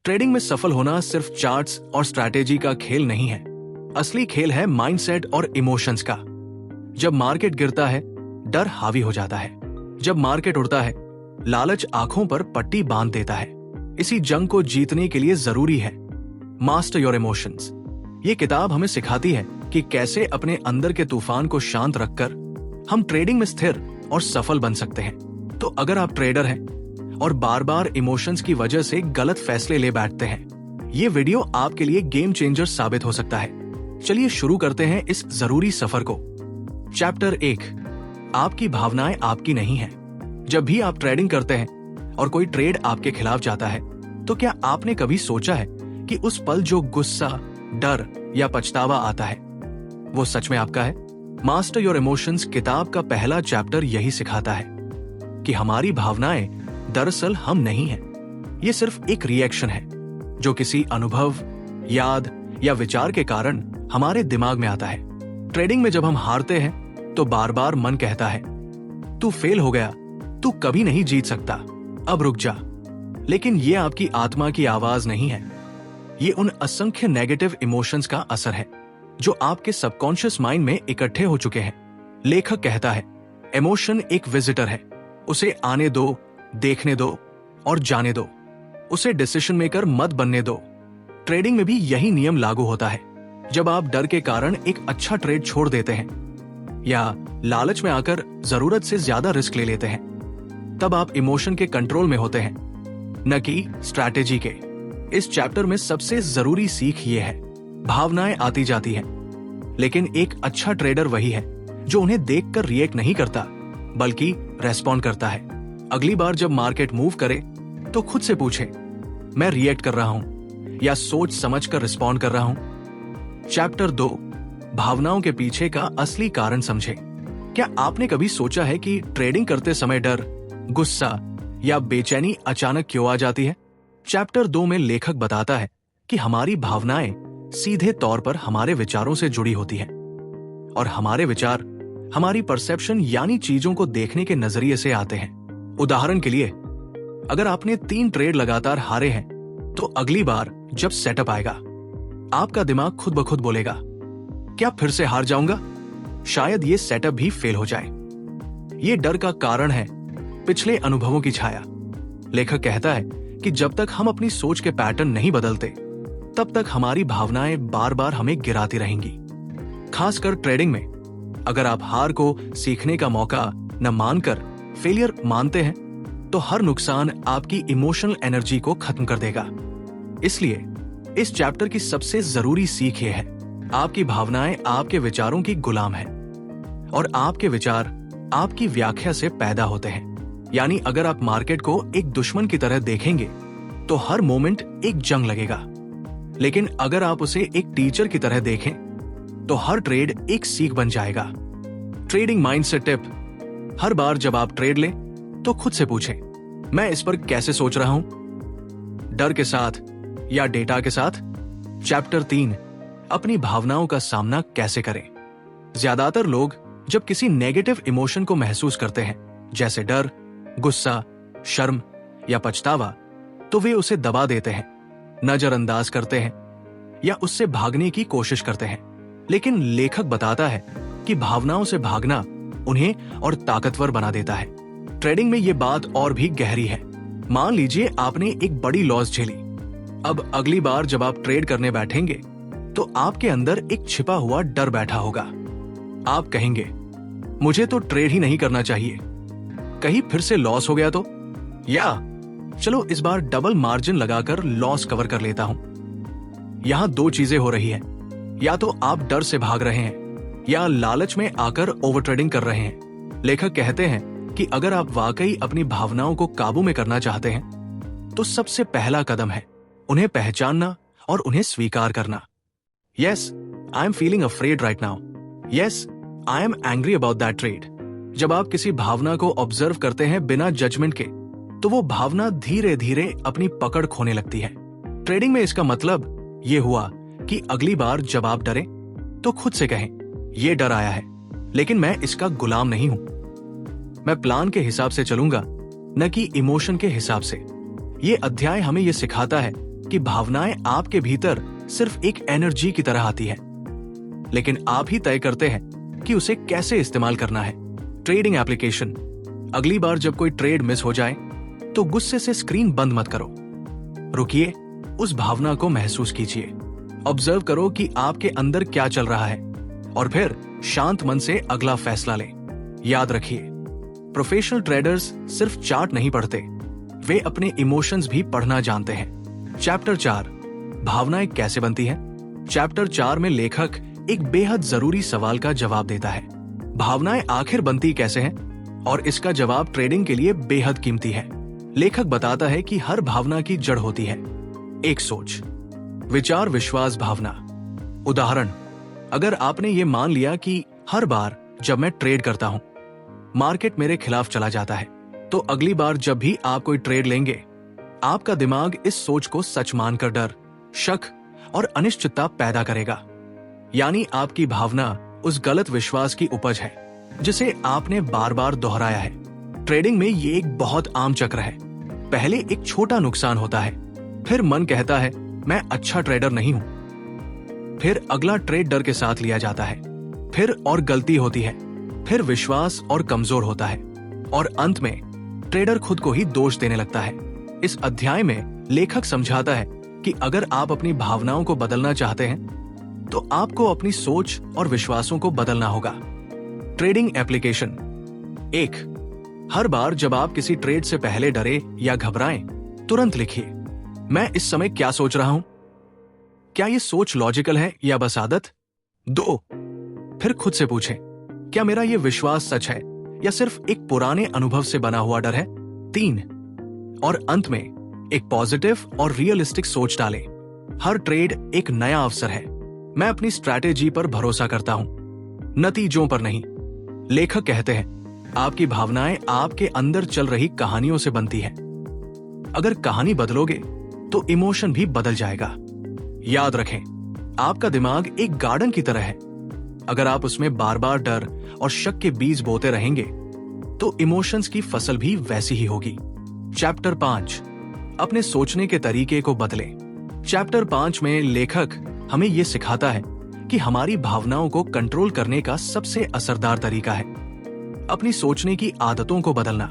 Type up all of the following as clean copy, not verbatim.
Trading में सफल होना सिर्फ चार्ट्स और स्ट्रैटेजी का खेल नहीं है। असली खेल है माइंडसेट और इमोशंस का। जब मार्केट गिरता है, डर हावी हो जाता है। जब मार्केट उड़ता है, लालच आंखों पर पट्टी बांध देता है। इसी जंग को जीतने के लिए जरूरी है मास्टर योर इमोशंस। ये किताब हमें सिखाती है कि कैसे अपने अंदर के तूफान को शांत रखकर हम ट्रेडिंग में स्थिर और सफल बन सकते हैं। तो अगर आप ट्रेडर हैं और बार बार इमोशंस की वजह से गलत फैसले ले बैठते हैं, ये वीडियो आपके लिए गेम चेंजर साबित हो सकता है। चलिए शुरू करते हैं इस जरूरी सफर को। चैप्टर 1, आपकी भावनाएं आपकी नहीं है। जब भी आप ट्रेडिंग करते हैं और कोई ट्रेड आपके खिलाफ जाता है, तो क्या आपने कभी सोचा है कि उस पल जो गुस्सा, डर या पछतावा आता है, वो सच में आपका है? मास्टर योर इमोशंस किताब का पहला चैप्टर यही सिखाता है कि हमारी भावनाएं दरअसल हम नहीं हैं। ये सिर्फ एक रिएक्शन है जो किसी अनुभव, याद या विचार के कारण हमारे दिमाग में आता है। ट्रेडिंग में जब हम हारते हैं तो बार बार मन कहता है, तू फेल हो गया, तू कभी नहीं जीत सकता, अब रुक जा। लेकिन ये आपकी आत्मा की आवाज नहीं है। ये उन असंख्य नेगेटिव इमोशंस का असर है जो आपके सबकॉन्शियस माइंड में इकट्ठे हो चुके हैं। लेखक कहता है, इमोशन एक विजिटर है, उसे आने दो, देखने दो और जाने दो। उसे डिसीजन मेकर मत बनने दो। ट्रेडिंग में भी यही नियम लागू होता है। जब आप डर के कारण एक अच्छा ट्रेड छोड़ देते हैं या लालच में आकर जरूरत से ज्यादा रिस्क ले लेते हैं, तब आप इमोशन के कंट्रोल में होते हैं, न कि स्ट्रैटेजी के। इस चैप्टर में सबसे जरूरी सीख ये है, भावनाएं आती जाती हैं, लेकिन एक अच्छा ट्रेडर वही है जो उन्हें देखकर रिएक्ट नहीं करता, बल्कि रेस्पॉन्ड करता है। अगली बार जब मार्केट मूव करे तो खुद से पूछे, मैं रिएक्ट कर रहा हूं या सोच समझ कर रिस्पॉन्ड कर रहा हूं। चैप्टर 2, भावनाओं के पीछे का असली कारण समझे। क्या आपने कभी सोचा है कि ट्रेडिंग करते समय डर, गुस्सा या बेचैनी अचानक क्यों आ जाती है? चैप्टर 2 में लेखक बताता है कि हमारी भावनाएं सीधे तौर पर हमारे विचारों से जुड़ी होती हैं और हमारे विचार हमारी परसेप्शन यानी चीजों को देखने के नजरिए से आते हैं। उदाहरण के लिए, अगर आपने 3 ट्रेड लगातार हारे हैं, तो अगली बार जब सेटअप आएगा, आपका दिमाग खुद ब खुद बोलेगा, क्या फिर से हार जाऊंगा? शायद ये सेटअप भी फेल हो जाए। ये डर का कारण है पिछले अनुभवों की छाया। लेखक कहता है कि जब तक हम अपनी सोच के पैटर्न नहीं बदलते, तब तक हमारी भावनाएं बार बार हमें गिराती रहेंगी। खासकर ट्रेडिंग में, अगर आप हार को सीखने का मौका न मानकर फेलियर मानते हैं, तो हर नुकसान आपकी इमोशनल एनर्जी को खत्म कर देगा। इसलिए इस चैप्टर की सबसे जरूरी सीख ये है, आपकी भावनाएं आपके विचारों की गुलाम है और आपके विचार आपकी व्याख्या से पैदा होते हैं। यानी अगर आप मार्केट को एक दुश्मन की तरह देखेंगे तो हर मोमेंट एक जंग लगेगा, लेकिन अगर आप उसे एक टीचर की तरह देखें तो हर ट्रेड एक सीख बन जाएगा। ट्रेडिंग माइंडसेट टिप, हर बार जब आप ट्रेड लें तो खुद से पूछें, मैं इस पर कैसे सोच रहा हूं, डर के साथ या डेटा के साथ? चैप्टर 3, अपनी भावनाओं का सामना कैसे करें। ज्यादातर लोग जब किसी नेगेटिव इमोशन को महसूस करते हैं, जैसे डर, गुस्सा, शर्म या पछतावा, तो वे उसे दबा देते हैं, नजरअंदाज करते हैं या उससे भागने की कोशिश करते हैं। लेकिन लेखक बताता है कि भावनाओं से भागना उन्हें और ताकतवर बना देता है। ट्रेडिंग में ये बात और भी गहरी है। मान लीजिए आपने एक बड़ी लॉस झेली। अब अगली बार जब आप ट्रेड करने बैठेंगे तो आपके अंदर एक छिपा हुआ डर बैठा होगा। आप कहेंगे, मुझे तो ट्रेड ही नहीं करना चाहिए, कहीं फिर से लॉस हो गया तो, या चलो इस बार डबल मार्जिन लगाकर लॉस कवर कर लेता हूं। यहां 2 चीजें हो रही हैं, या तो आप डर से भाग रहे हैं या लालच में आकर ओवर ट्रेडिंग कर रहे हैं। लेखक कहते हैं कि अगर आप वाकई अपनी भावनाओं को काबू में करना चाहते हैं, तो सबसे पहला कदम है उन्हें पहचानना और उन्हें स्वीकार करना। Yes, I am feeling afraid right now. Yes, I am angry about that trade. जब आप किसी भावना को ऑब्जर्व करते हैं बिना जजमेंट के, तो वो भावना धीरे धीरे अपनी पकड़ खोने लगती है। ट्रेडिंग में इसका मतलब ये हुआ कि अगली बार जब आप डरें तो खुद से कहें, ये डर आया है, लेकिन मैं इसका गुलाम नहीं हूं। मैं प्लान के हिसाब से चलूंगा, न कि इमोशन के हिसाब से। ये अध्याय हमें ये सिखाता है आपकी भावनाएं आपके भीतर सिर्फ एक एनर्जी की तरह आती है, लेकिन आप ही तय करते हैं कि उसे कैसे इस्तेमाल करना है। Trading application. अगली बार जब कोई ट्रेड मिस हो जाए तो गुस्से से स्क्रीन बंद मत करो। रुकिए, उस भावना को महसूस कीजिए, ऑब्जर्व करो कि आपके अंदर क्या चल रहा है और फिर शांत मन से अगला फैसला लें। याद रखिए, प्रोफेशनल ट्रेडर्स सिर्फ चार्ट नहीं पढ़ते, वे अपने इमोशंस भी पढ़ना जानते हैं। चैप्टर 4, भावनाएं कैसे बनती हैं? चैप्टर 4 में लेखक एक बेहद जरूरी सवाल का जवाब देता है। भावनाएं आखिर बनती कैसे हैं? और इसका जवाब ट्रेडिंग के लिए बेहद कीमती है। लेखक बताता है कि हर भावना की जड़ होती है एक सोच, विचार, विश्वास, भावना। उदाहरण, अगर आपने ये मान लिया कि हर बार जब मैं ट्रेड करता हूं मार्केट मेरे खिलाफ चला जाता है, तो अगली बार जब भी आप कोई ट्रेड लेंगे आपका दिमाग इस सोच को सच मानकर डर, शक और अनिश्चितता पैदा करेगा। यानी आपकी भावना उस गलत विश्वास की उपज है जिसे आपने बार बार दोहराया है। ट्रेडिंग में ये एक बहुत आम चक्र है। पहले एक छोटा नुकसान होता है, फिर मन कहता है मैं अच्छा ट्रेडर नहीं हूं, फिर अगला ट्रेड डर के साथ लिया जाता है, फिर और गलती होती है, फिर विश्वास और कमजोर होता है और अंत में ट्रेडर खुद को ही दोष देने लगता है। इस अध्याय में लेखक समझाता है कि अगर आप अपनी भावनाओं को बदलना चाहते हैं तो आपको अपनी सोच और विश्वासों को बदलना होगा। Trading application. 1, हर बार जब आप किसी ट्रेड से पहले डरे या घबराएं, तुरंत लिखिए, मैं इस समय क्या सोच रहा हूं? क्या यह सोच लॉजिकल है या बस आदत? 2, फिर खुद से पूछें, क्या मेरा यह विश्वास सच है या सिर्फ एक पुराने अनुभव से बना हुआ डर है? 3, और अंत में एक पॉजिटिव और रियलिस्टिक सोच डालें, हर ट्रेड एक नया अवसर है, मैं अपनी स्ट्रैटेजी पर भरोसा करता हूं, नतीजों पर नहीं। लेखक कहते हैं, आपकी भावनाएं आपके अंदर चल रही कहानियों से बनती है। अगर कहानी बदलोगे तो इमोशन भी बदल जाएगा। याद रखें, आपका दिमाग एक गार्डन की तरह है। अगर आप उसमें बार बार डर और शक के बीज बोते रहेंगे तो इमोशंस की फसल भी वैसी ही होगी। चैप्टर 5, अपने सोचने के तरीके को बदलें। चैप्टर 5 में लेखक हमें यह सिखाता है कि हमारी भावनाओं को कंट्रोल करने का सबसे असरदार तरीका है अपनी सोचने की आदतों को बदलना।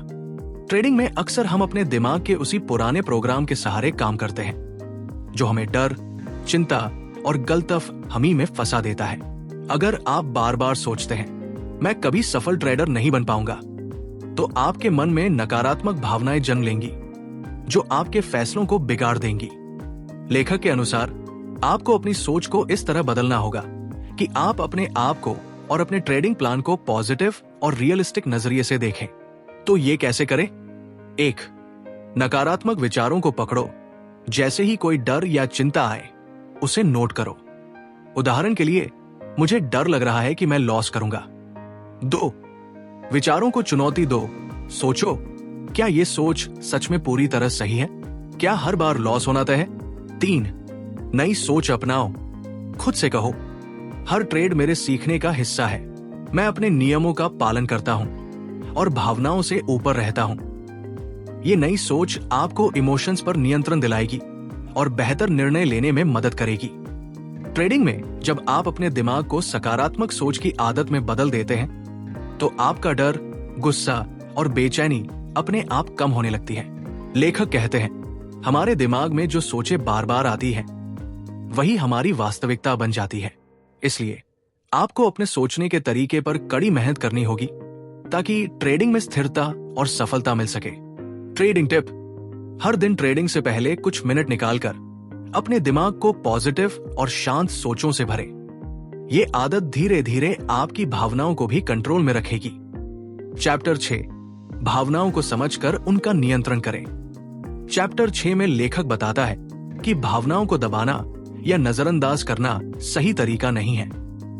ट्रेडिंग में अक्सर हम अपने दिमाग के उसी पुराने प्रोग्राम के सहारे काम करते हैं जो हमें डर, चिंता और गलतफहमी में फंसा देता है। अगर आप बार बार सोचते हैं मैं कभी सफल ट्रेडर नहीं बन पाऊंगा, तो आपके मन में नकारात्मक भावनाएं जन्म लेंगी जो आपके फैसलों को बिगाड़ देंगी। लेखक के अनुसार आपको अपनी सोच को इस तरह बदलना होगा कि आप अपने आप को और अपने ट्रेडिंग प्लान को पॉजिटिव और रियलिस्टिक नजरिए से देखें। तो ये कैसे करें? 1, नकारात्मक विचारों को पकड़ो। जैसे ही कोई डर या चिंता आए उसे नोट करो। उदाहरण के लिए, मुझे डर लग रहा है कि मैं लॉस करूंगा। 2, विचारों को चुनौती दो। सोचो, क्या ये सोच सच में पूरी तरह सही है? क्या हर बार लॉस होना तय है? 3, नई सोच अपनाओ। खुद से कहो, हर ट्रेड मेरे सीखने का हिस्सा है, मैं अपने नियमों का पालन करता हूं और भावनाओं से ऊपर रहता हूं। ये नई सोच आपको इमोशंस पर नियंत्रण दिलाएगी और बेहतर निर्णय लेने में मदद करेगी। ट्रेडिंग में जब आप अपने दिमाग को सकारात्मक सोच की आदत में बदल देते हैं तो आपका डर, गुस्सा और बेचैनी अपने आप कम होने लगती है। लेखक कहते हैं, हमारे दिमाग में जो सोचें बार बार आती हैं वही हमारी वास्तविकता बन जाती है। इसलिए आपको अपने सोचने के तरीके पर कड़ी मेहनत करनी होगी ताकि ट्रेडिंग में स्थिरता और सफलता मिल सके। ट्रेडिंग टिप, हर दिन ट्रेडिंग से पहले कुछ मिनट निकालकर अपने दिमाग को पॉजिटिव और शांत सोचों से भरें। ये आदत धीरे धीरे आपकी भावनाओं को भी कंट्रोल में रखेगी। चैप्टर 6, भावनाओं को समझकर उनका नियंत्रण करें। चैप्टर 6 में लेखक बताता है कि भावनाओं को दबाना या नजरअंदाज करना सही तरीका नहीं है।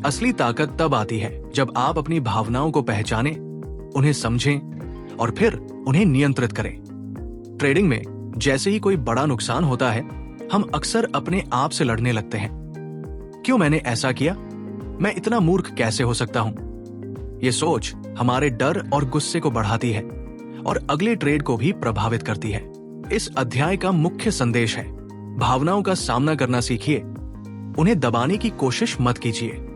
असली ताकत तब आती है जब आप अपनी भावनाओं को पहचानें, उन्हें समझें और फिर उन्हें नियंत्रित करें। ट्रेडिंग में जैसे ही कोई बड़ा नुकसान होता है हम अक्सर अपने आप से लड़ने लगते हैं। क्यों मैंने ऐसा किया? मैं इतना मूर्ख कैसे हो सकता हूं? ये सोच हमारे डर और गुस्से को बढ़ाती है और अगले ट्रेड को भी प्रभावित करती है। इस अध्याय का मुख्य संदेश है, भावनाओं का सामना करना सीखिए, उन्हें दबाने की कोशिश मत कीजिए।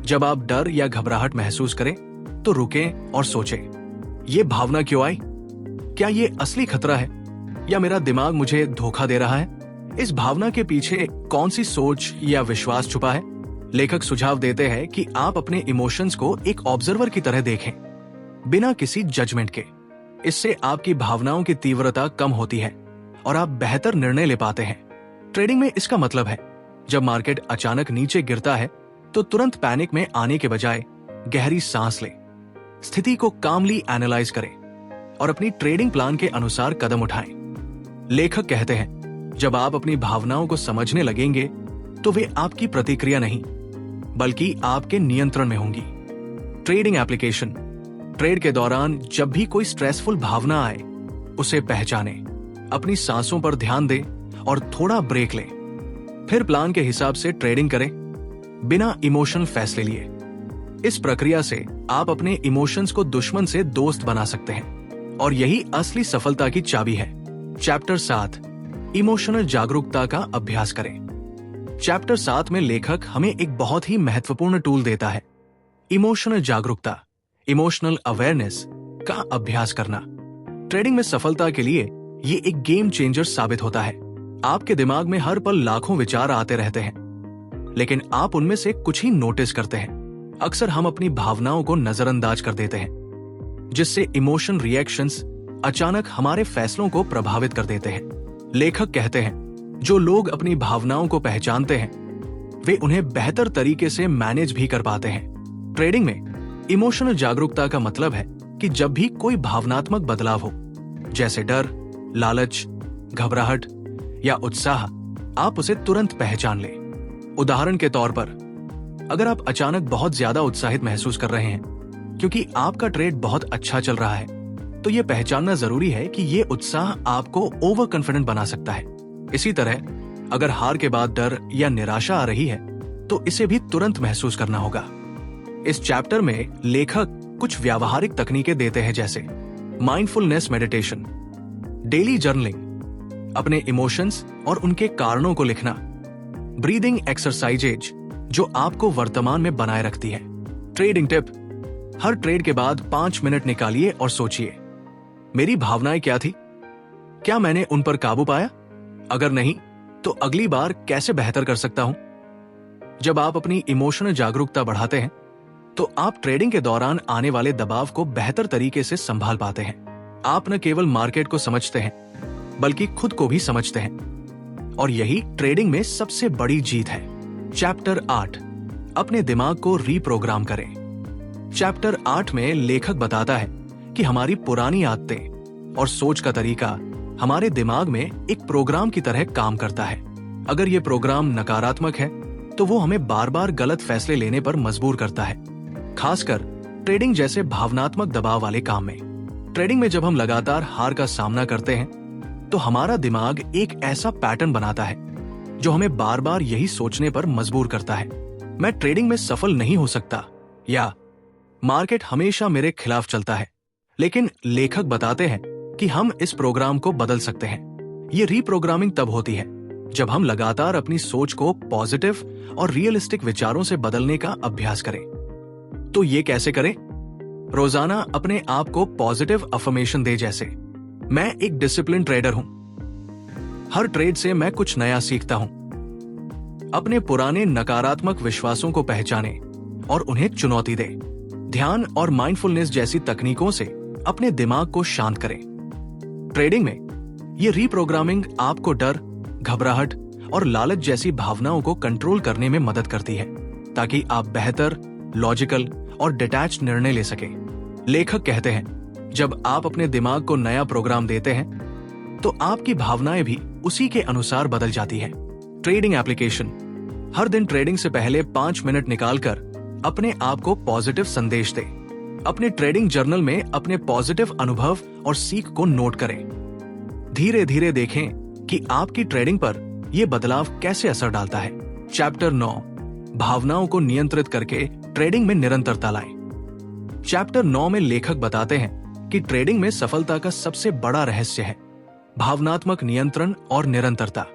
जब आप डर या घबराहट महसूस करें तो रुकें और सोचें, ये भावना क्यों आई? क्या ये असली खतरा है या मेरा दिमाग मुझे धोखा दे रहा है? इस भावना के पीछे कौन सी सोच या विश्वास छुपा है? लेखक सुझाव देते हैं कि आप अपने इमोशंस को एक ऑब्जर्वर की तरह देखें, बिना किसी जजमेंट के। इससे आपकी भावनाओं की तीव्रता कम होती है और आप बेहतर निर्णय ले पाते हैं। ट्रेडिंग में इसका मतलब है, जब मार्केट अचानक नीचे गिरता है तो तुरंत पैनिक में आने के बजाय गहरी सांस लें, स्थिति को कामली एनालाइज करें और अपनी ट्रेडिंग प्लान के अनुसार कदम उठाएं। लेखक कहते हैं, जब आप अपनी भावनाओं को समझने लगेंगे तो वे आपकी प्रतिक्रिया नहीं बल्कि आपके नियंत्रण में होंगी। Trading application. ट्रेड के दौरान जब भी कोई स्ट्रेसफुल भावना आए, उसे पहचानें, अपनी सांसों पर ध्यान दें और थोड़ा ब्रेक लें। फिर प्लान के हिसाब से ट्रेडिंग करें, बिना इमोशनल फैसले लिए। इस प्रक्रिया से आप अपने इमोशंस को दुश्मन से दोस्त बना सकते हैं और यही असली सफलता की चाबी है। चैप्टर 7, इमोशनल जागरूकता का अभ्यास करें। चैप्टर 7 में लेखक हमें एक बहुत ही महत्वपूर्ण टूल देता है, इमोशनल जागरूकता, इमोशनल अवेयरनेस का अभ्यास करना। ट्रेडिंग में सफलता के लिए ये एक गेम चेंजर साबित होता है। आपके दिमाग में हर पल लाखों विचार आते रहते हैं, लेकिन आप उनमें से कुछ ही नोटिस करते हैं। अक्सर हम अपनी भावनाओं को नजरअंदाज कर देते हैं, जिससे इमोशन रिएक्शंस अचानक हमारे फैसलों को प्रभावित कर देते हैं। लेखक कहते हैं, जो लोग अपनी भावनाओं को पहचानते हैं, वे उन्हें बेहतर तरीके से मैनेज भी कर पाते हैं। ट्रेडिंग में इमोशनल जागरूकता का मतलब है कि जब भी कोई भावनात्मक बदलाव हो, जैसे डर, लालच, घबराहट या उत्साह, आप उसे तुरंत पहचान लें। उदाहरण के तौर पर, अगर आप अचानक बहुत ज्यादा उत्साहित महसूस कर रहे हैं क्योंकि आपका ट्रेड बहुत अच्छा चल रहा है, तो यह पहचानना जरूरी है कि यह उत्साह आपको ओवर कॉन्फिडेंट बना सकता है। इसी तरह, अगर हार के बाद डर या निराशा आ रही है, तो इसे भी तुरंत महसूस करना होगा। इस चैप्टर में लेखक कुछ व्यावहारिक तकनीकें देते हैं, जैसे माइंडफुलनेस मेडिटेशन, डेली जर्नलिंग, अपने इमोशंस और उनके कारणों को लिखना, ब्रीदिंग एक्सरसाइजेज जो आपको वर्तमान में बनाए रखती है। ट्रेडिंग टिप, हर ट्रेड के बाद 5 मिनट निकालिए और सोचिए, मेरी भावनाएं क्या थी? क्या मैंने उन पर काबू पाया? अगर नहीं, तो अगली बार कैसे बेहतर कर सकता हूं? जब आप अपनी इमोशनल जागरूकता बढ़ाते हैं, तो आप ट्रेडिंग के दौरान आने वाले दबाव को बेहतर तरीके से संभाल पाते हैं। आप न केवल मार्केट को समझते हैं, बल्कि खुद को भी समझते हैं, और यही ट्रेडिंग में सबसे बड़ी जीत है। चैप्टर 8, अपने दिमाग को रीप्रोग्राम करें। चैप्टर 8 में लेखक बताता है कि हमारी पुरानी आदतें और सोच का तरीका हमारे दिमाग में एक प्रोग्राम की तरह काम करता है। अगर ये प्रोग्राम नकारात्मक है, तो वो हमें बार बार गलत फैसले लेने पर मजबूर करता है, खासकर ट्रेडिंग जैसे भावनात्मक दबाव वाले काम में। ट्रेडिंग में जब हम लगातार हार का सामना करते हैं, तो हमारा दिमाग एक ऐसा पैटर्न बनाता है जो हमें बार बार यही सोचने पर मजबूर करता है, मैं ट्रेडिंग में सफल नहीं हो सकता, या मार्केट हमेशा मेरे खिलाफ चलता है। लेकिन लेखक बताते हैं कि हम इस प्रोग्राम को बदल सकते हैं। ये रीप्रोग्रामिंग तब होती है जब हम लगातार अपनी सोच को पॉजिटिव और रियलिस्टिक विचारों से बदलने का अभ्यास करें। तो ये कैसे करें? रोजाना अपने आप को पॉजिटिव अफर्मेशन दे, जैसे मैं एक डिसिप्लिन ट्रेडर हूं, हर ट्रेड से मैं कुछ नया सीखता हूं। अपने पुराने नकारात्मक विश्वासों को पहचानें और उन्हें चुनौती दें। ध्यान और माइंडफुलनेस जैसी तकनीकों से अपने दिमाग को शांत करें। ट्रेडिंग में ये रीप्रोग्रामिंग आपको डर, घबराहट और लालच जैसी भावनाओं को कंट्रोल करने में मदद करती है, ताकि आप बेहतर, लॉजिकल और डिटैच्ड निर्णय ले सकें। लेखक कहते हैं, जब आप अपने दिमाग को नया प्रोग्राम देते हैं, तो आपकी भावनाएं भी उसी के अनुसार बदल जाती है। ट्रेडिंग एप्लीकेशन, हर दिन ट्रेडिंग से पहले 5 मिनट निकालकर अपने आप को पॉजिटिव संदेश दें। अपने ट्रेडिंग जर्नल में अपने पॉजिटिव अनुभव और सीख को नोट करें। धीरे धीरे देखें कि आपकी ट्रेडिंग पर यह बदलाव कैसे असर डालता है। चैप्टर 9, भावनाओं को नियंत्रित करके ट्रेडिंग में निरंतरता लाएं। चैप्टर 9 में लेखक बताते हैं कि ट्रेडिंग में सफलता का सबसे बड़ा रहस्य है भावनात्मक नियंत्रण और निरंतरता।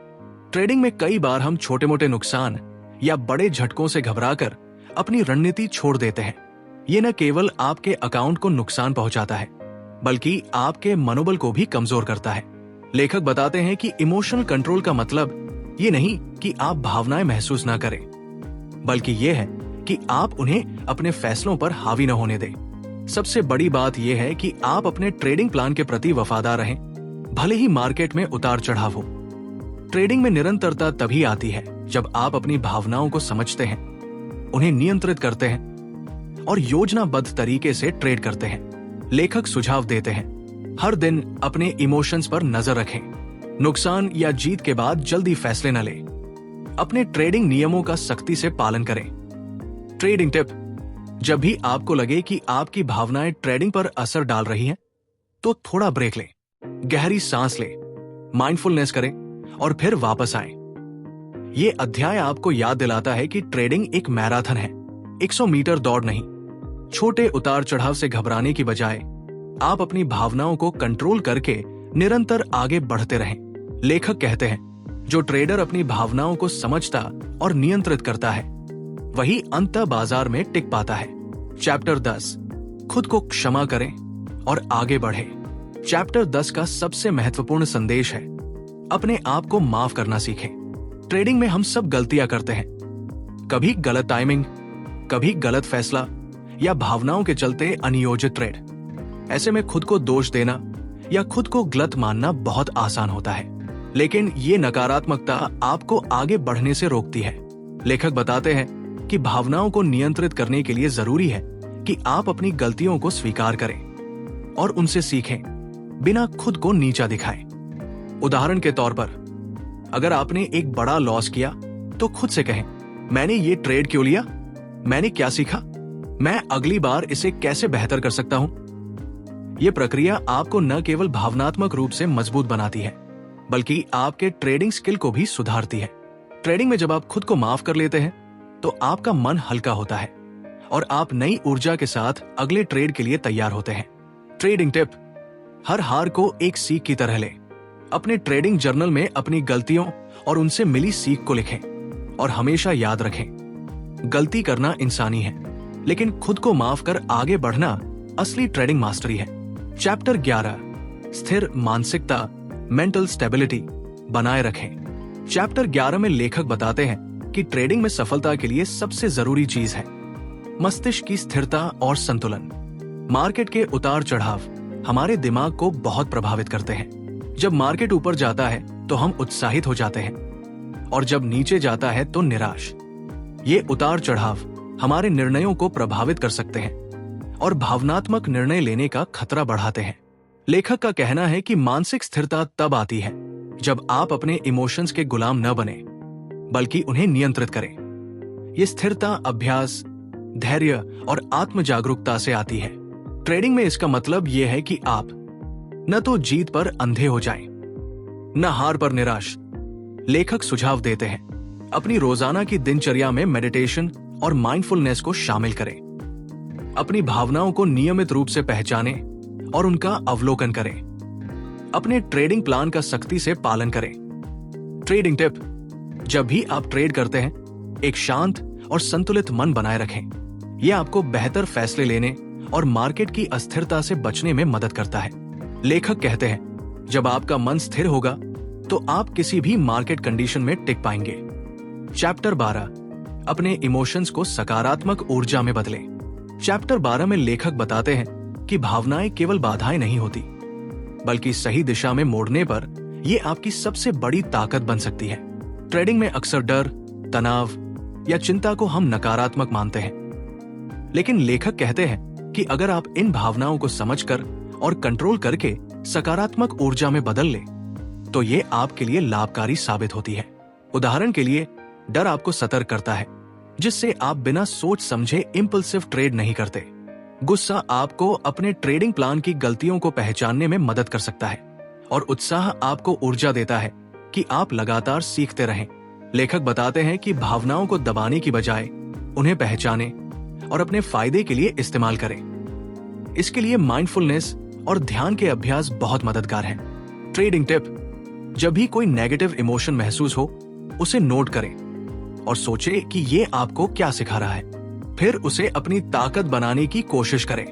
ट्रेडिंग में कई बार हम छोटे मोटे नुकसान या बड़े झटकों से घबराकर अपनी रणनीति छोड़ देते हैं। ये न केवल आपके अकाउंट को नुकसान पहुंचाता है, बल्कि आपके मनोबल को भी कमजोर करता है। लेखक बताते हैं कि इमोशनल कंट्रोल का मतलब ये नहीं कि आप भावनाएं महसूस ना करें, बल्कि ये है कि आप उन्हें अपने फैसलों पर हावी न होने दें। सबसे बड़ी बात यह है कि आप अपने ट्रेडिंग प्लान के प्रति वफादार रहें, भले ही मार्केट में उतार चढ़ाव हो। ट्रेडिंग में निरंतरता तभी आती है जब आप अपनी भावनाओं को समझते हैं, उन्हें नियंत्रित करते हैं और योजनाबद्ध तरीके से ट्रेड करते हैं। लेखक सुझाव देते हैं, हर दिन अपने इमोशंस पर नजर रखें। नुकसान या जीत के बाद जल्दी फैसले न लें। अपने ट्रेडिंग नियमों का सख्ती से पालन करें। ट्रेडिंग टिप: जब भी आपको लगे कि आपकी भावनाएं ट्रेडिंग पर असर डाल रही हैं, तो थोड़ा ब्रेक लें, गहरी सांस लें, माइंडफुलनेस करें और फिर वापस आएं। ये अध्याय आपको याद दिलाता है कि ट्रेडिंग एक मैराथन है, 100 मीटर दौड़ नहीं। छोटे उतार चढ़ाव से घबराने की बजाय आप अपनी भावनाओं को कंट्रोल करके निरंतर आगे बढ़ते रहें। लेखक कहते हैं, जो ट्रेडर अपनी भावनाओं को समझता और नियंत्रित करता है, वही अंततः बाजार में टिक पाता है। चैप्टर 10: खुद को क्षमा करें और आगे बढ़े। चैप्टर 10 का सबसे महत्वपूर्ण संदेश है, अपने आप को माफ करना सीखें। ट्रेडिंग में हम सब गलतियां करते हैं, कभी गलत टाइमिंग, कभी गलत फैसला या भावनाओं के चलते अनियोजित ट्रेड। ऐसे में खुद को दोष देना या खुद को गलत मानना बहुत आसान होता है, लेकिन ये नकारात्मकता आपको आगे बढ़ने से रोकती है। लेखक बताते हैं कि भावनाओं को नियंत्रित करने के लिए जरूरी है कि आप अपनी गलतियों को स्वीकार करें और उनसे सीखें, बिना खुद को नीचा दिखाएं। उदाहरण के तौर पर, अगर आपने एक बड़ा लॉस किया तो खुद से कहें, मैंने ये ट्रेड क्यों लिया, मैंने क्या सीखा, मैं अगली बार इसे कैसे बेहतर कर सकता हूं। यह प्रक्रिया आपको न केवल भावनात्मक रूप से मजबूत बनाती है, बल्कि आपके ट्रेडिंग स्किल को भी सुधारती है। ट्रेडिंग में जब आप खुद को माफ कर लेते हैं, तो आपका मन हल्का होता है और आप नई ऊर्जा के साथ अगले ट्रेड के लिए तैयार होते हैं। ट्रेडिंग टिप: हर हार को एक सीख की तरह लें। अपने ट्रेडिंग जर्नल में अपनी गलतियों और उनसे मिली सीख को लिखें और हमेशा याद रखें, गलती करना इंसानी है, लेकिन खुद को माफ कर आगे बढ़ना असली ट्रेडिंग मास्टरी है। चैप्टर 11: स्थिर मानसिकता, मेंटल स्टेबिलिटी बनाए रखें। चैप्टर 11 में लेखक बताते हैं कि ट्रेडिंग में सफलता के लिए सबसे जरूरी चीज है मस्तिष्क की स्थिरता और संतुलन। मार्केट के उतार चढ़ाव हमारे दिमाग को बहुत प्रभावित करते हैं। जब मार्केट ऊपर जाता है तो हम उत्साहित हो जाते हैं और जब नीचे जाता है तो निराश। ये उतार चढ़ाव हमारे निर्णयों को प्रभावित कर सकते हैं और भावनात्मक निर्णय लेने का खतरा बढ़ाते हैं। लेखक का कहना है कि मानसिक स्थिरता तब आती है जब आप अपने इमोशंस के गुलाम न बने, बल्कि उन्हें नियंत्रित करें। ये स्थिरता अभ्यास, धैर्य और आत्म जागरूकता से आती है। ट्रेडिंग में इसका मतलब यह है कि आप न तो जीत पर अंधे हो जाएं, न हार पर निराश। लेखक सुझाव देते हैं, अपनी रोजाना की दिनचर्या में मेडिटेशन और माइंडफुलनेस को शामिल करें। अपनी भावनाओं को नियमित रूप से पहचानें और उनका अवलोकन करें। अपने ट्रेडिंग प्लान का सख्ती से पालन करें। ट्रेडिंग टिप: जब भी आप ट्रेड करते हैं, एक शांत और संतुलित मन बनाए रखें। यह आपको बेहतर फैसले लेने और मार्केट की अस्थिरता से बचने में मदद करता है। लेखक कहते हैं, जब आपका मन स्थिर होगा तो आप किसी भी मार्केट कंडीशन में टिक पाएंगे। चैप्टर 12: अपने इमोशंस को सकारात्मक ऊर्जा में बदलें। चैप्टर 12 में लेखक बताते हैं कि भावनाएं केवल बाधाएं नहीं होती, बल्कि सही दिशा में मोड़ने पर ये आपकी सबसे बड़ी ताकत बन सकती है। ट्रेडिंग में अक्सर डर, तनाव या चिंता को हम नकारात्मक मानते हैं, लेकिन लेखक कहते हैं कि अगर आप इन भावनाओं को समझकर और कंट्रोल करके सकारात्मक ऊर्जा में बदल ले, तो ये आपके लिए लाभकारी साबित होती है। उदाहरण के लिए, डर आपको सतर्क करता है, जिससे आप बिना सोच समझे इम्पल्सिव ट्रेड नहीं करते। गुस्सा आपको अपने ट्रेडिंग प्लान की गलतियों को पहचानने में मदद कर सकता है और उत्साह आपको ऊर्जा देता है कि आप लगातार सीखते रहें। लेखक बताते हैं कि भावनाओं को दबाने की बजाय उन्हें पहचानें और अपने फायदे के लिए इस्तेमाल करें। इसके लिए माइंडफुलनेस और ध्यान के अभ्यास बहुत मददगार हैं। ट्रेडिंग टिप: जब भी कोई नेगेटिव इमोशन महसूस हो, उसे नोट करें और सोचे कि ये आपको क्या सिखा रहा है। फिर उसे अपनी ताकत बनाने की कोशिश करें।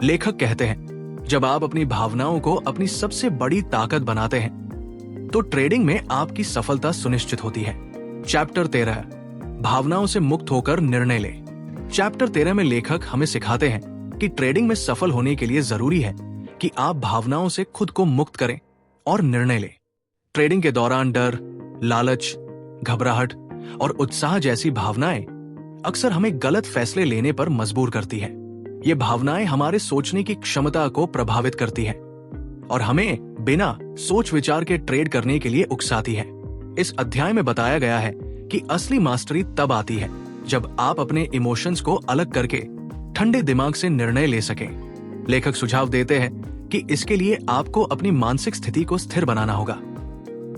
लेखक कहते हैं, जब आप अपनी भावनाओं को अपनी सबसे बड़ी ताकत बनाते हैं, तो ट्रेडिंग में आपकी सफलता सुनिश्चित होती है। चैप्टर 13, भावनाओं से मुक्त होकर निर्णय ले। चैप्टर 13 में लेखक हमें सिखाते हैं कि ट्रेडिंग में सफल होने के लिए जरूरी है कि आप भावनाओं से खुद को मुक्त करें और निर्णय लें। ट्रेडिंग के दौरान डर, लालच, घबराहट और उत्साह जैसी भावनाएं अक्सर हमें गलत फैसले लेने पर मजबूर करती है। ये भावनाएं हमारे सोचने की क्षमता को प्रभावित करती है और हमें बिना सोच विचार के ट्रेड करने के लिए उकसाती है। इस अध्याय में बताया गया है कि असली मास्टरी तब आती है जब आप अपने इमोशंस को अलग करके ठंडे दिमाग से निर्णय ले सकें। लेखक सुझाव देते हैं कि इसके लिए आपको अपनी मानसिक स्थिति को स्थिर बनाना होगा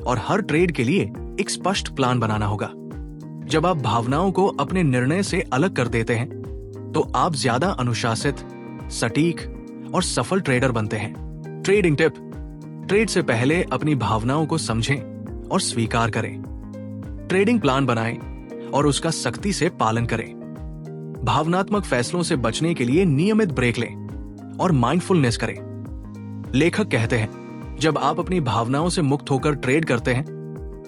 और हर ट्रेड के लिए एक स्पष्ट प्लान बनाना होगा। जब आप भावनाओं को अपने निर्णय से अलग कर देते हैं, तो आप ज्यादा अनुशासित, सटीक और सफल ट्रेडर बनते हैं। ट्रेडिंग टिप: ट्रेड से पहले अपनी भावनाओं को समझें और स्वीकार करें। ट्रेडिंग प्लान बनाएं और उसका सख्ती से पालन करें। भावनात्मक फैसलों से बचने के लिए नियमित ब्रेक लें और माइंडफुलनेस करें। लेखक कहते हैं, जब आप अपनी भावनाओं से मुक्त होकर ट्रेड करते हैं,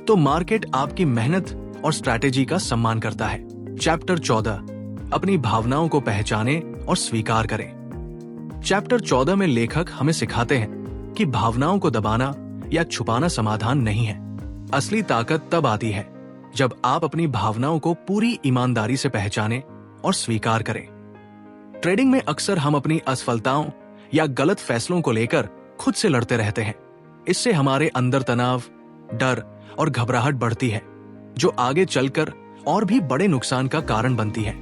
तो मार्केट आपकी मेहनत और स्ट्रैटेजी का सम्मान करता है। चैप्टर 14, अपनी भावनाओं को पहचानें और स्वीकार करें। चैप्टर 14 में लेखक हमें सिखाते हैं कि भावनाओं को दबाना या छुपाना समाधान नहीं है। असली ताकत तब आती है जब आप अपनी भावनाओं को पूरी ईमानदारी से पहचानें और स्वीकार करें। ट्रेडिंग में अक्सर हम अपनी असफलताओं या गलत फैसलों को लेकर खुद से लड़ते रहते हैं। इससे हमारे अंदर तनाव, डर और घबराहट बढ़ती है, जो आगे चलकर और भी बड़े नुकसान का कारण बनती है।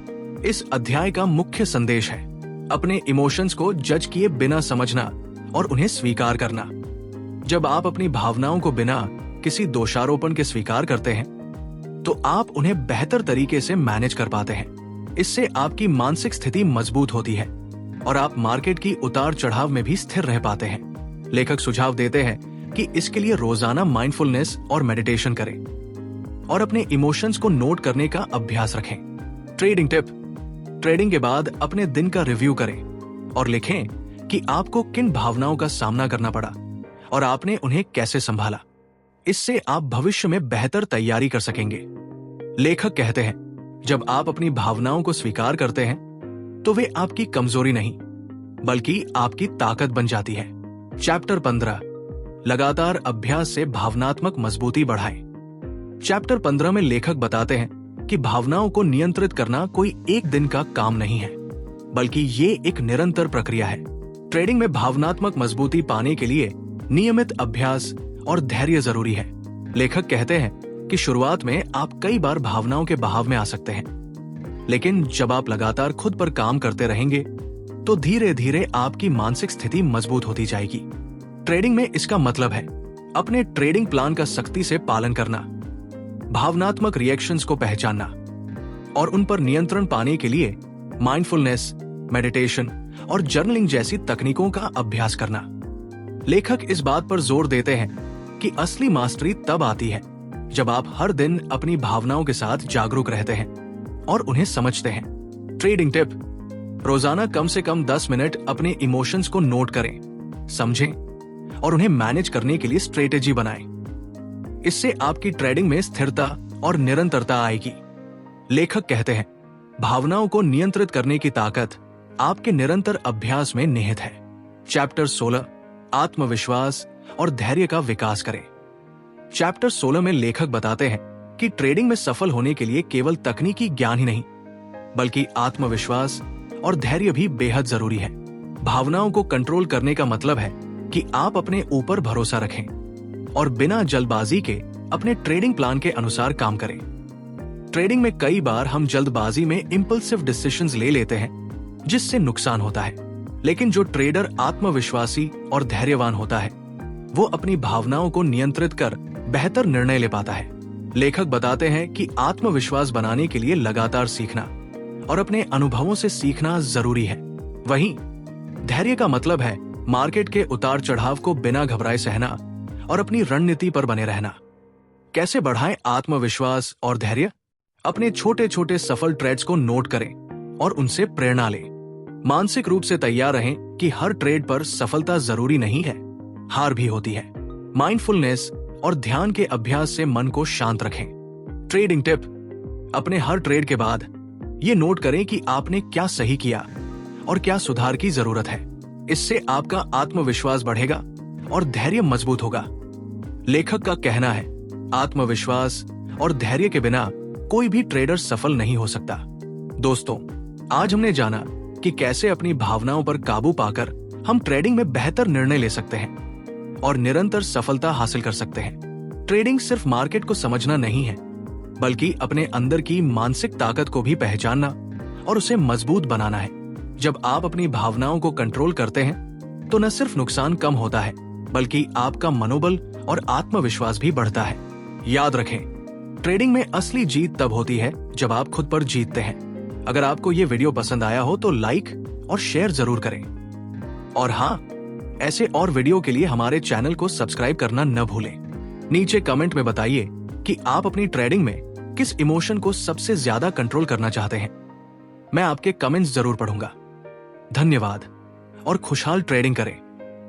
इस अध्याय का मुख्य संदेश है अपने इमोशंस को जज किए बिना समझना और उन्हें स्वीकार करना। जब आप अपनी भावनाओं को बिना किसी दोषारोपण के स्वीकार करते हैं, तो आप उन्हें बेहतर तरीके से मैनेज कर पाते हैं। इससे आपकी मानसिक स्थिति मजबूत होती है और आप मार्केट की उतार चढ़ाव में भी स्थिर रह पाते हैं। लेखक सुझाव देते हैं कि इसके लिए रोजाना माइंडफुलनेस और मेडिटेशन करें और अपने इमोशंस को नोट करने का अभ्यास रखें। ट्रेडिंग टिप: ट्रेडिंग के बाद अपने दिन का रिव्यू करें और लिखें कि आपको किन भावनाओं का सामना करना पड़ा और आपने उन्हें कैसे संभाला। इससे आप भविष्य में बेहतर तैयारी कर सकेंगे। लेखक कहते हैं, जब आप अपनी भावनाओं को स्वीकार करते हैं, तो वे आपकी कमजोरी नहीं बल्कि आपकी ताकत बन जाती है। चैप्टर 15, लगातार अभ्यास से भावनात्मक मजबूती बढ़ाएं। चैप्टर 15 में लेखक बताते हैं कि भावनाओं को नियंत्रित करना कोई एक दिन का काम नहीं है, बल्कि ये एक निरंतर प्रक्रिया है। ट्रेडिंग में भावनात्मक मजबूती पाने के लिए नियमित अभ्यास और धैर्य जरूरी है। लेखक कहते हैं कि शुरुआत में आप कई बार भावनाओं के बहाव में आ सकते हैं, लेकिन जब आप लगातार खुद पर काम करते रहेंगे, तो धीरे धीरे आपकी मानसिक स्थिति मजबूत होती जाएगी। ट्रेडिंग में इसका मतलब है अपने ट्रेडिंग प्लान का सख्ती से पालन करना, भावनात्मक रिएक्शंस को पहचानना और उन पर नियंत्रण पाने के लिए माइंडफुलनेस, मेडिटेशन और जर्नलिंग जैसी तकनीकों का अभ्यास करना। लेखक इस बात पर जोर देते हैं कि असली मास्टरी तब आती है जब आप हर दिन अपनी भावनाओं के साथ जागरूक रहते हैं और उन्हें समझते हैं। ट्रेडिंग टिप: रोजाना कम से कम 10 मिनट अपने इमोशंस को नोट करें, समझें और उन्हें मैनेज करने के लिए स्ट्रेटेजी बनाएं। इससे आपकी ट्रेडिंग में स्थिरता और निरंतरता आएगी। लेखक कहते हैं, भावनाओं को नियंत्रित करने की ताकत आपके निरंतर अभ्यास में निहित है। चैप्टर 16, आत्मविश्वास और धैर्य का विकास करें। चैप्टर 16 में लेखक बताते हैं कि ट्रेडिंग में सफल होने के लिए केवल तकनीकी ज्ञान ही नहीं, बल्कि आत्मविश्वास और धैर्य भी बेहद जरूरी है। भावनाओं को कंट्रोल करने का मतलब है कि आप अपने ऊपर भरोसा रखें और बिना जल्दबाजी के अपने ट्रेडिंग प्लान के अनुसार काम करें। ट्रेडिंग में कई बार हम जल्दबाजी में इंपल्सिव डिसीजंस ले लेते हैं, जिससे नुकसान होता है। लेकिन जो ट्रेडर आत्मविश्वासी और धैर्यवान होता है, वो अपनी भावनाओं को नियंत्रित कर बेहतर निर्णय ले पाता है। लेखक बताते हैं कि आत्मविश्वास बनाने के लिए लगातार सीखना और अपने अनुभवों से सीखना जरूरी है। वहीं धैर्य का मतलब है मार्केट के उतार चढ़ाव को बिना घबराए सहना और अपनी रणनीति पर बने रहना। कैसे बढ़ाएं आत्मविश्वास और धैर्य? अपने छोटे छोटे सफल ट्रेड्स को नोट करें और उनसे प्रेरणा लें। मानसिक रूप से तैयार रहें कि हर ट्रेड पर सफलता जरूरी नहीं है, हार भी होती है। माइंडफुलनेस और ध्यान के अभ्यास से मन को शांत रखें। ट्रेडिंग टिप: अपने हर ट्रेड के बाद ये नोट करें कि आपने क्या सही किया और क्या सुधार की जरूरत है। इससे आपका आत्मविश्वास बढ़ेगा और धैर्य मजबूत होगा। लेखक का कहना है, आत्मविश्वास और धैर्य के बिना कोई भी ट्रेडर सफल नहीं हो सकता। दोस्तों, आज हमने जाना कि कैसे अपनी भावनाओं पर काबू पाकर हम ट्रेडिंग में बेहतर निर्णय ले सकते हैं और निरंतर सफलता हासिल कर सकते हैं। ट्रेडिंग सिर्फ मार्केट को समझना नहीं है, बल्कि अपने अंदर की मानसिक ताकत को भी पहचानना और उसे मजबूत बनाना है। जब आप अपनी भावनाओं को कंट्रोल करते हैं तो न सिर्फ नुकसान कम होता है, बल्कि आपका मनोबल और आत्मविश्वास भी बढ़ता है। याद रखें, ट्रेडिंग में असली जीत तब होती है जब आप खुद पर जीतते हैं। अगर आपको ये वीडियो पसंद आया हो तो लाइक और शेयर जरूर करें। और हाँ, ऐसे और वीडियो के लिए हमारे चैनल को सब्सक्राइब करना न भूलें। नीचे कमेंट में बताइए कि आप अपनी ट्रेडिंग में किस इमोशन को सबसे ज्यादा कंट्रोल करना चाहते हैं। मैं आपके कमेंट्स जरूर पढ़ूंगा। धन्यवाद और खुशहाल ट्रेडिंग करें।